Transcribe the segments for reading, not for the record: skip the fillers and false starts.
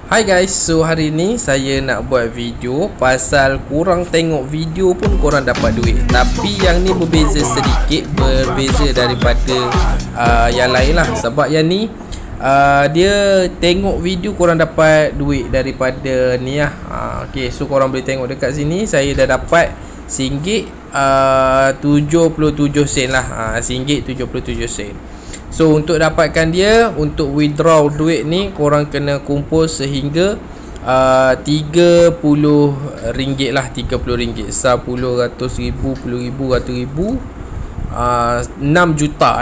Hai guys, so hari ni saya nak buat video pasal korang tengok video pun korang dapat duit. Tapi yang ni berbeza sedikit, berbeza daripada yang lain lah. Sebab yang ni dia tengok video korang dapat duit daripada ni lah. Okay, so korang boleh tengok dekat sini. Saya dah dapat RM1.77 lah, RM1.77. So untuk dapatkan dia, untuk withdraw duit ni korang kena kumpul sehingga RM30 lah, RM30. 10, 100,000, 10,000, 100,000, 6 juta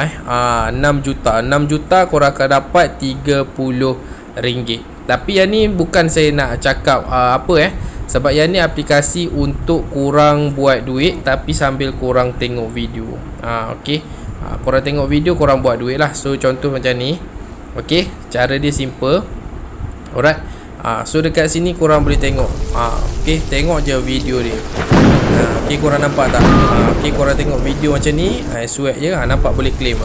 6 juta korang akan dapat RM30. Tapi yang ni bukan saya nak cakap sebab yang ni aplikasi untuk korang buat duit tapi sambil korang tengok video. Okay, korang tengok video, korang buat duit lah. So contoh macam ni. Okay, cara dia simple. Alright. So dekat sini korang boleh tengok. Okay, tengok je video dia. Okay, korang nampak tak? Okay, korang tengok video macam ni. Sweat je, nampak boleh claim.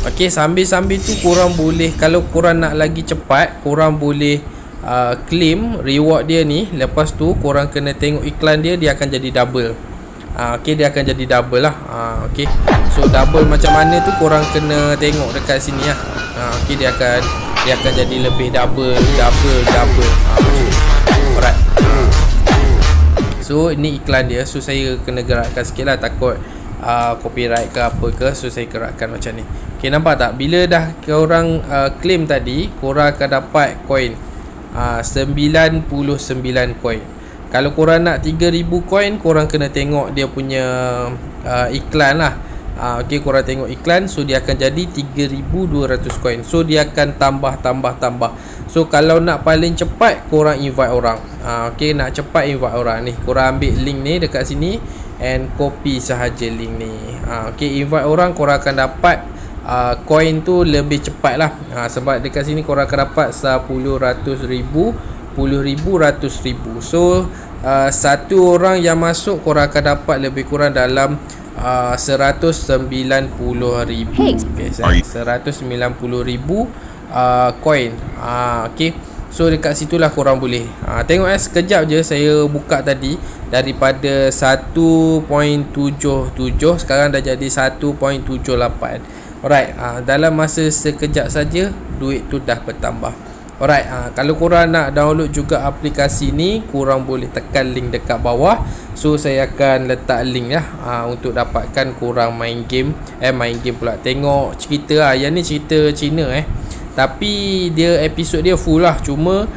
Okay, sambil-sambil tu korang boleh, kalau korang nak lagi cepat, korang boleh claim reward dia ni. Lepas tu korang kena tengok iklan dia, dia akan jadi double. Okay, dia akan jadi double lah. Okay, so double macam mana tu korang kena tengok dekat sini lah. Okay, dia akan jadi lebih double. Alright. So ini iklan dia. So saya kena gerakkan sikit lah, takut copyright ke apa ke. So saya gerakkan macam ni. Okay, nampak tak? Bila dah korang claim tadi, korang akan dapat coin 99 coin. Kalau korang nak 3,000 coin, korang kena tengok dia punya iklan lah. Okay, korang tengok iklan. So dia akan jadi 3,200 coin. So dia akan tambah. So kalau nak paling cepat, korang invite orang. Okay, nak cepat invite orang ni, korang ambil link ni dekat sini and copy sahaja link ni. Okay, invite orang, korang akan dapat coin tu lebih cepat lah. Sebab dekat sini korang akan dapat 10, 100,000, 10,000, 100,000. So satu orang yang masuk, korang akan dapat lebih kurang dalam 190,000. Okay, 190,000 coin. Okay, so dekat situlah korang boleh tengok. Sekejap je saya buka tadi, daripada 1.77 sekarang dah jadi 1.78. Alright, dalam masa sekejap saja duit tu dah bertambah. Alright, kalau korang nak download juga aplikasi ni, korang boleh tekan link dekat bawah. So saya akan letak link lah untuk dapatkan korang main game pula, tengok cerita Yang ni cerita Cina tapi dia episod dia full lah. Cuma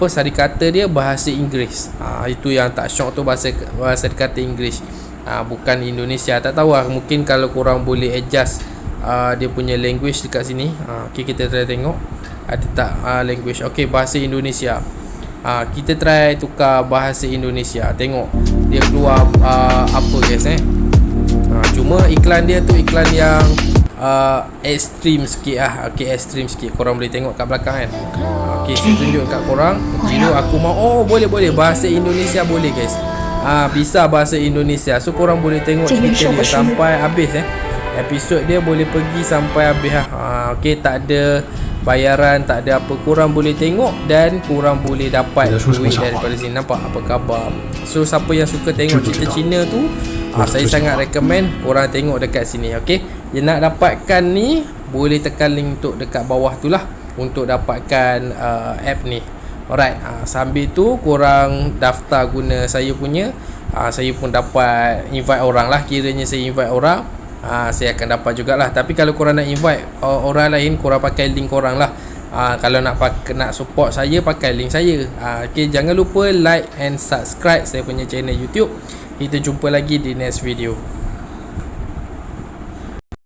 sari kata dia bahasa Inggeris. Itu yang tak syok tu, bahasa kata Inggeris, bukan Indonesia. Tak tahu lah, mungkin kalau korang boleh adjust dia punya language dekat sini. Okay, kita try tengok ada tak language. Okay, bahasa Indonesia. Kita try tukar bahasa Indonesia, tengok dia keluar apa guys. Cuma iklan dia tu iklan yang ekstrim sikit lah. Okay, ekstrim sikit. Korang boleh tengok kat belakang kan. Okay, saya tunjuk kat korang. Bila aku mau, boleh bahasa Indonesia boleh guys. Bisa bahasa Indonesia. So korang boleh tengok cerita dia sampai habis. Episod dia boleh pergi sampai habis lah. Okay, tak ada bayaran, tak ada apa. Korang boleh tengok dan korang boleh dapat duit daripada sini. Nampak apa khabar? So siapa yang suka tengok cerita Cina tu, saya sangat recommend korang tengok dekat sini. Okay, yang nak dapatkan ni, boleh tekan link untuk dekat bawah tu lah untuk dapatkan app ni. Alright, sambil tu korang daftar guna saya punya. Saya pun dapat invite orang lah. Kiranya saya invite orang, saya akan dapat jugalah. Tapi kalau korang nak invite orang lain, korang pakai link korang lah. Kalau nak support saya, pakai link saya. Okay, jangan lupa like and subscribe saya punya channel YouTube. Kita jumpa lagi di next video.